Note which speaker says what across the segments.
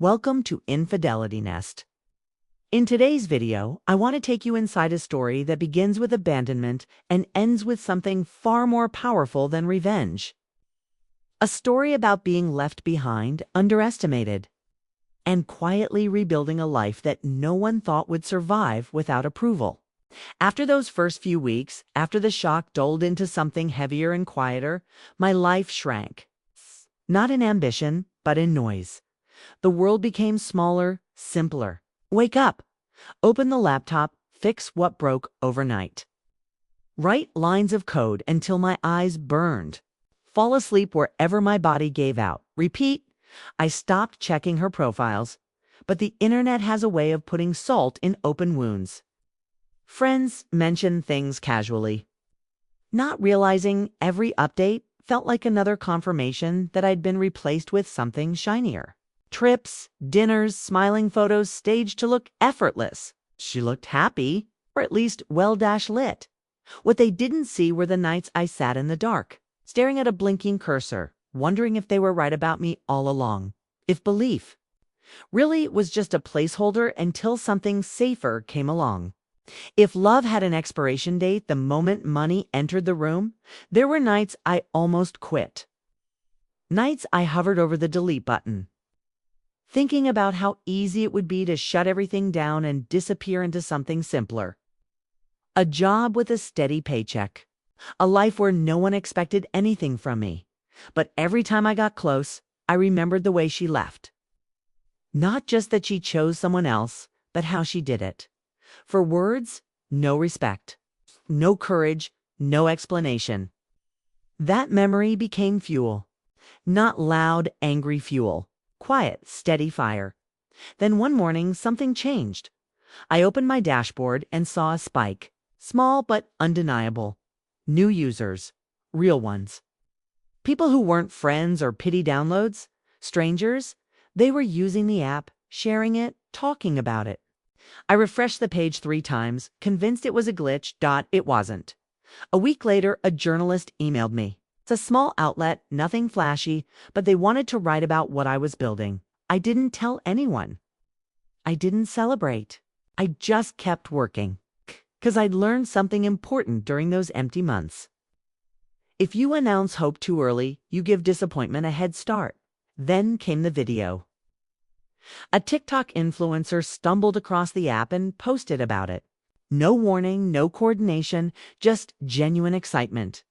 Speaker 1: Welcome to Infidelity Nest. In today's video, I want to take you inside a story that begins with abandonment and ends with something far more powerful than revenge. A story about being left behind, underestimated, and quietly rebuilding a life that no one thought would survive without approval. After those first few weeks, after the shock dulled into something heavier and quieter, my life shrank. Not in ambition, but in noise. The world became smaller, simpler. Wake up, open the laptop, fix what broke overnight. Write lines of code until my eyes burned. Fall asleep wherever my body gave out. Repeat. I stopped checking her profiles, but the internet has a way of putting salt in open wounds. Friends mention things casually, not realizing every update felt like another confirmation that I'd been replaced with something shinier. Trips, dinners, smiling photos staged to look effortless. She looked happy, or at least well-lit. What they didn't see were the nights I sat in the dark, staring at a blinking cursor, wondering if they were right about me all along. If belief really was just a placeholder until something safer came along. If love had an expiration date the moment money entered the room, there were nights I almost quit. Nights I hovered over the delete button, thinking about how easy it would be to shut everything down and disappear into something simpler. A job with a steady paycheck. A life where no one expected anything from me. But every time I got close, I remembered the way she left. Not just that she chose someone else, but how she did it. For words, no respect. No courage, no explanation. That memory became fuel. Not loud, angry fuel. Quiet, steady fire. Then one morning, something changed. I opened my dashboard and saw a spike. Small but undeniable. New users. Real ones. People who weren't friends or pity downloads. Strangers. They were using the app, sharing it, talking about it. I refreshed the page 3 times, convinced it was a glitch. It wasn't. A week later, a journalist emailed me. It's a small outlet, nothing flashy, but they wanted to write about what I was building. I didn't tell anyone. I didn't celebrate. I just kept working. 'Cause I'd learned something important during those empty months. If you announce hope too early, you give disappointment a head start. Then came the video. A TikTok influencer stumbled across the app and posted about it. No warning, no coordination, just genuine excitement.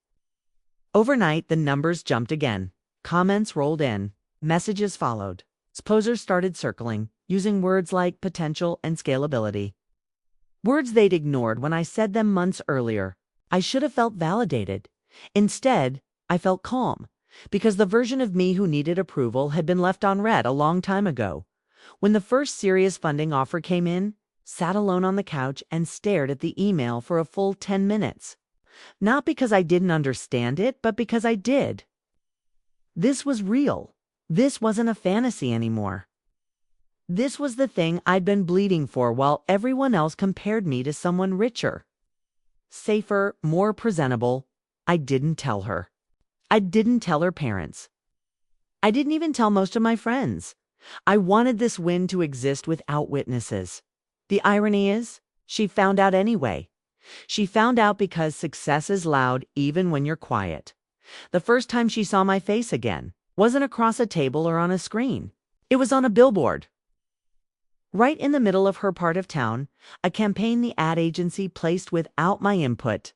Speaker 1: Overnight, the numbers jumped again. Comments rolled in. Messages followed. Posers started circling, using words like potential and scalability. Words they'd ignored when I said them months earlier. I should have felt validated. Instead, I felt calm, because the version of me who needed approval had been left on red a long time ago. When the first serious funding offer came in, sat alone on the couch and stared at the email for a full 10 minutes. Not because I didn't understand it, but because I did. This was real. This wasn't a fantasy anymore. This was the thing I'd been bleeding for while everyone else compared me to someone richer. Safer, more presentable. I didn't tell her. I didn't tell her parents. I didn't even tell most of my friends. I wanted this win to exist without witnesses. The irony is, she found out anyway. She found out because success is loud even when you're quiet. The first time she saw my face again wasn't across a table or on a screen. It was on a billboard. Right in the middle of her part of town, a campaign the ad agency placed without my input.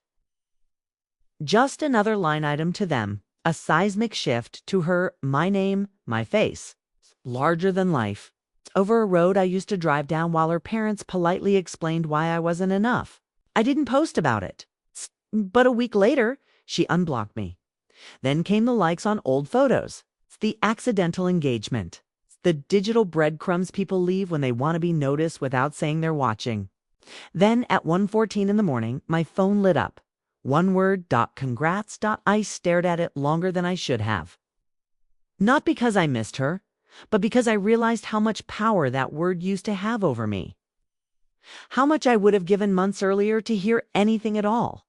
Speaker 1: Just another line item to them, a seismic shift to her, my name, my face. Larger than life. Over a road I used to drive down while her parents politely explained why I wasn't enough. I didn't post about it. But a week later, she unblocked me. Then came the likes on old photos. The accidental engagement. The digital breadcrumbs people leave when they want to be noticed without saying they're watching. Then at 1:14 in the morning, my phone lit up. One word. Congrats. I stared at it longer than I should have. Not because I missed her, but because I realized how much power that word used to have over me. How much I would have given months earlier to hear anything at all.